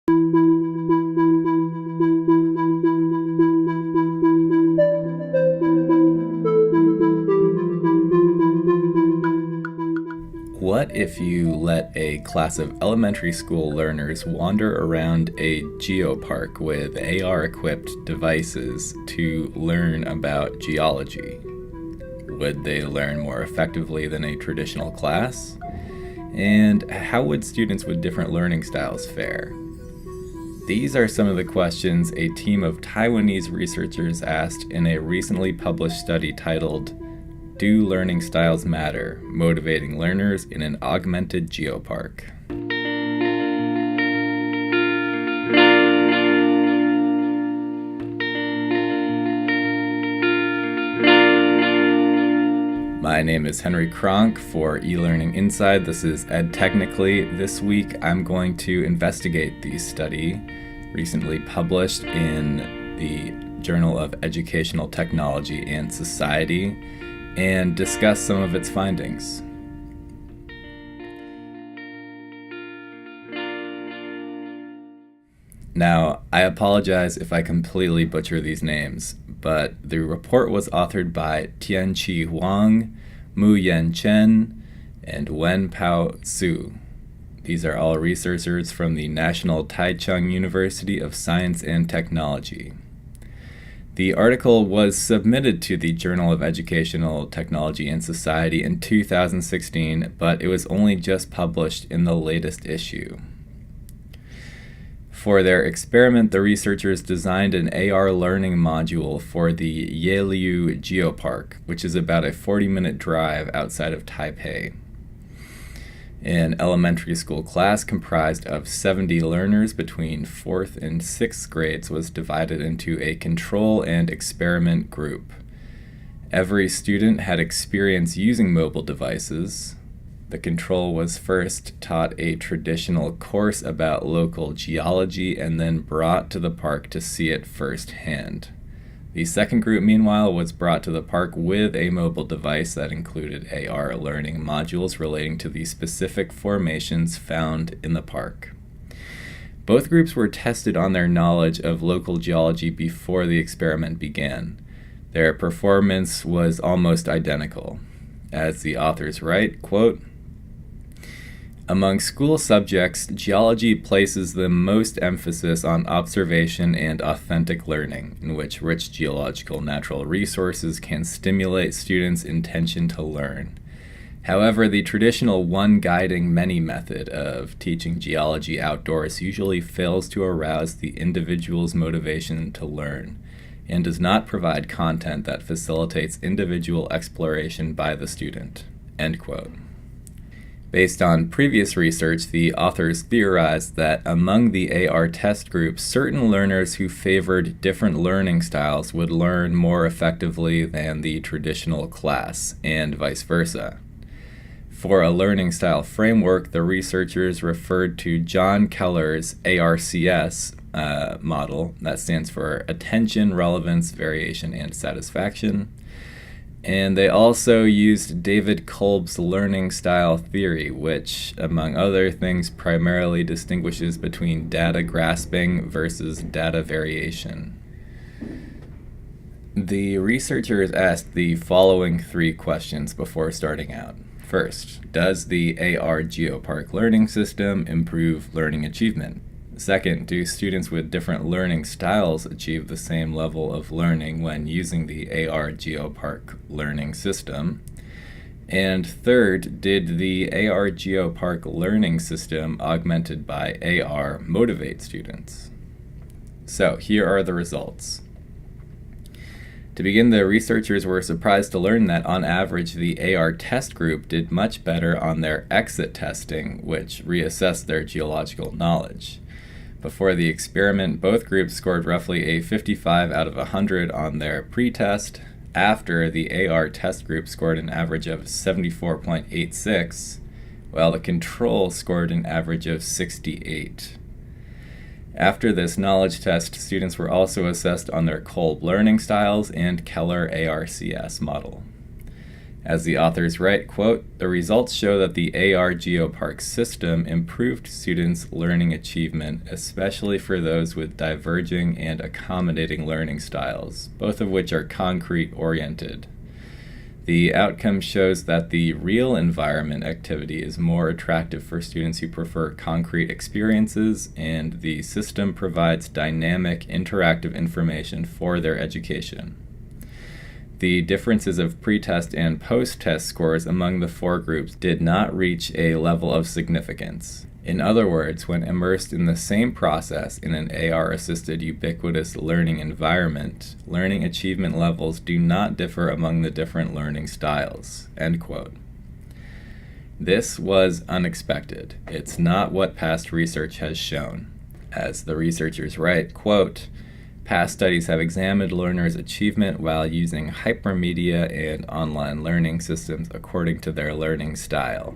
What if you let a class of elementary school learners wander around a geopark with AR-equipped devices to learn about geology? Would they learn more effectively than a traditional class? And how would students with different learning styles fare? These are some of the questions a team of Taiwanese researchers asked in a recently published study titled "Do Learning Styles Matter? Motivating Learners in an Augmented Geopark." My name is Henry Kronk for eLearning Inside. This is Ed Technically. This week I'm going to investigate the study recently published in the Journal of Educational Technology and Society and discuss some of its findings. Now, I apologize if I completely butcher these names, but the report was authored by Tianqi Huang, Muyan Chen, and Wenpao Su. These are all researchers from the National Taichung University of Science and Technology. The article was submitted to the Journal of Educational Technology and Society in 2016, but it was only just published in the latest issue. For their experiment, the researchers designed an AR learning module for the Yeliu Geopark, which is about a 40-minute drive outside of Taipei. An elementary school class comprised of 70 learners between 4th and 6th grades was divided into a control and experiment group. Every student had experience using mobile devices. The control was first taught a traditional course about local geology and then brought to the park to see it firsthand. The second group, meanwhile, was brought to the park with a mobile device that included AR learning modules relating to the specific formations found in the park. Both groups were tested on their knowledge of local geology before the experiment began. Their performance was almost identical. As the authors write, quote, "Among school subjects, geology places the most emphasis on observation and authentic learning, in which rich geological natural resources can stimulate students' intention to learn. However, the traditional one guiding many method of teaching geology outdoors usually fails to arouse the individual's motivation to learn, and does not provide content that facilitates individual exploration by the student." End quote. Based on previous research, the authors theorized that among the AR test group, certain learners who favored different learning styles would learn more effectively than the traditional class, and vice versa. For a learning style framework, the researchers referred to John Keller's ARCS model, that stands for Attention, Relevance, Variation, and Satisfaction. And they also used David Kolb's learning style theory, which, among other things, primarily distinguishes between data grasping versus data variation. The researchers asked the following 3 questions before starting out. First, does the AR Geopark learning system improve learning achievement? Second, do students with different learning styles achieve the same level of learning when using the AR Geopark learning system? And third, did the AR Geopark learning system augmented by AR motivate students? So here are the results. To begin, the researchers were surprised to learn that on average the AR test group did much better on their exit testing, which reassessed their geological knowledge. Before the experiment, both groups scored roughly a 55 out of 100 on their pre-test. After, the AR test group scored an average of 74.86, while the control scored an average of 68. After this knowledge test, students were also assessed on their Kolb learning styles and Keller ARCS model. As the authors write, quote, "The results show that the AR Geopark system improved students' learning achievement, especially for those with diverging and accommodating learning styles, both of which are concrete-oriented. The outcome shows that the real environment activity is more attractive for students who prefer concrete experiences, and the system provides dynamic, interactive information for their education. The differences of pre-test and post-test scores among the four groups did not reach a level of significance. In other words, when immersed in the same process in an AR-assisted ubiquitous learning environment, learning achievement levels do not differ among the different learning styles." End quote. This was unexpected. It's not what past research has shown. As the researchers write, quote, "Past studies have examined learners' achievement while using hypermedia and online learning systems according to their learning style.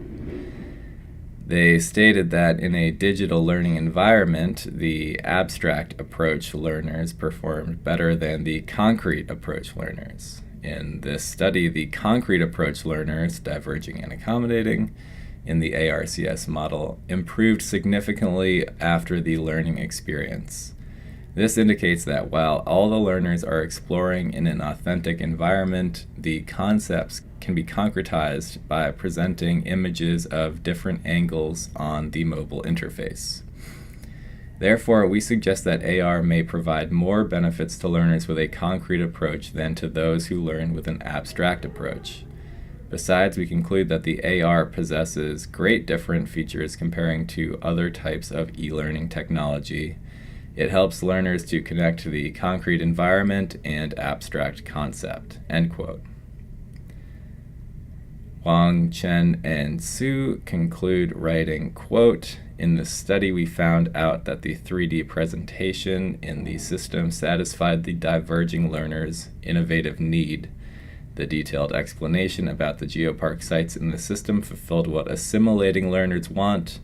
They stated that in a digital learning environment, the abstract approach learners performed better than the concrete approach learners. In this study, the concrete approach learners, diverging and accommodating, in the ARCS model, improved significantly after the learning experience. This indicates that while all the learners are exploring in an authentic environment, the concepts can be concretized by presenting images of different angles on the mobile interface. Therefore, we suggest that AR may provide more benefits to learners with a concrete approach than to those who learn with an abstract approach. Besides, we conclude that the AR possesses great different features comparing to other types of e-learning technology. It helps learners to connect to the concrete environment and abstract concept." End quote. Wang, Chen, and Su conclude writing, quote, "In the study we found out that the 3D presentation in the system satisfied the diverging learners' innovative need. The detailed explanation about the geopark sites in the system fulfilled what assimilating learners want,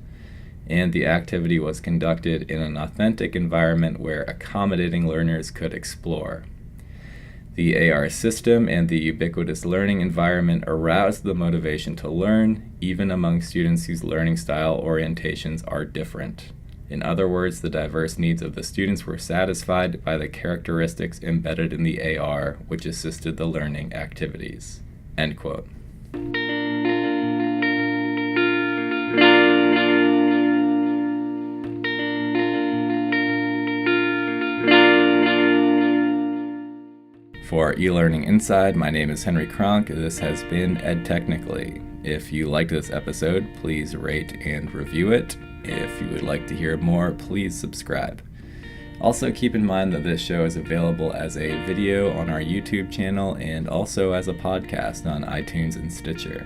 and the activity was conducted in an authentic environment where accommodating learners could explore. The AR system and the ubiquitous learning environment aroused the motivation to learn, even among students whose learning style orientations are different. In other words, the diverse needs of the students were satisfied by the characteristics embedded in the AR, which assisted the learning activities." End quote. For eLearning Inside, my name is Henry Kronk. This has been EdTechnically. If you liked this episode, please rate and review it. If you would like to hear more, please subscribe. Also, keep in mind that this show is available as a video on our YouTube channel and also as a podcast on iTunes and Stitcher.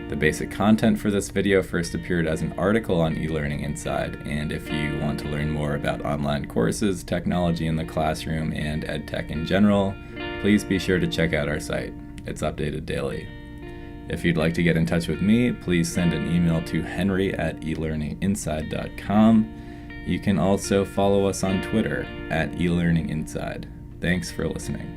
The basic content for this video first appeared as an article on eLearning Inside, and if you want to learn more about online courses, technology in the classroom, and EdTech in general, please be sure to check out our site. It's updated daily. If you'd like to get in touch with me, please send an email to henry@elearninginside.com. You can also follow us on Twitter @eLearninginside. Thanks for listening.